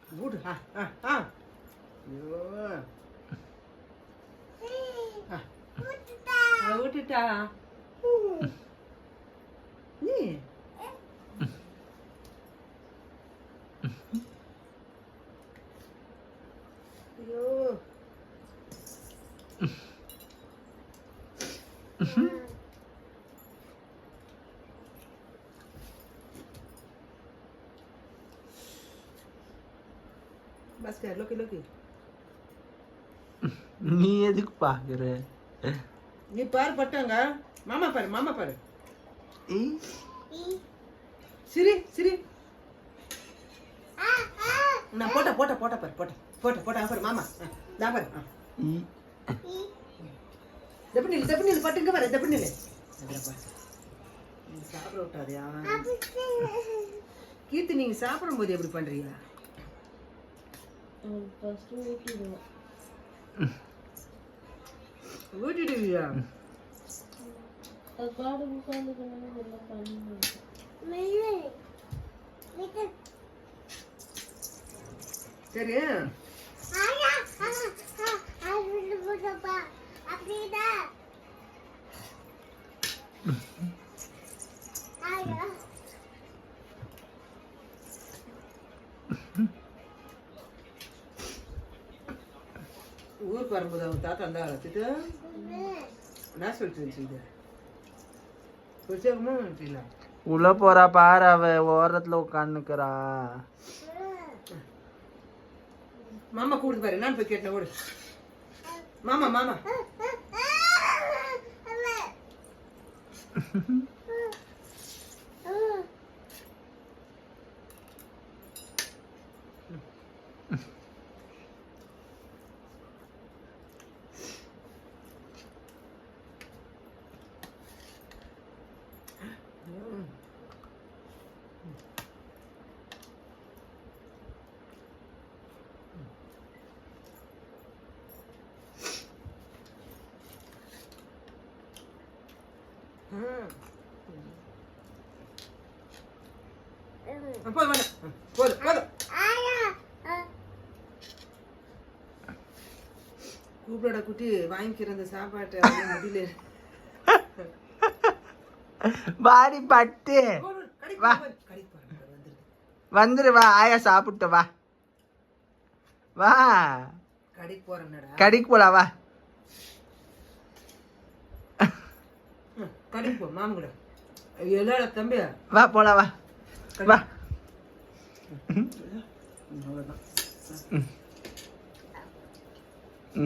விடு விட்டுட்டா நீ ஐயோ बस कर लो किलो की நீ எதுக்கு பாக்குற நீ பாரு பட்டாங்க மாமா பாரு சிரி சிரி நான் போட்ட பாரு போட்ட பாரு மாமா நான் பாரு தப்பு நில்லு பட்டுங்க பாரு தப்பு நில்லு நீங்க சாப்பிட விட்டாதியா கீர்த்தி நீங்க சாப்பிடும் போது எப்படி பண்றீங்க ஊட்டிடுவியா சரி ஊருக்கு வரும்போது அவங்க தாத்தா அந்த அழைச்சிட்டு என்ன சொல்லிட்டு இருந்துச்சு பிடிச்சமா இல்லை உள்ள போறா பாரு அவ ஓரத்துல உட்காந்துக்கிறா மாமா கூடுது பாரு நான் போய் கேட்டேன் ஓடு மாமா கூப்பிட குட்டி வாங்கிக்கிற அந்த சாப்பாட்டை முடியல வாடி பட்டு வா வந்துரு வா ஆயா சாப்பிட்ட வா வா கடைக்கு போறேன்டா கடைக்கு போலாம் வா கடைக்கு போ மாமா கூட எல்லா தம்பி வா போலாம் வா வா அவ்வளோதான்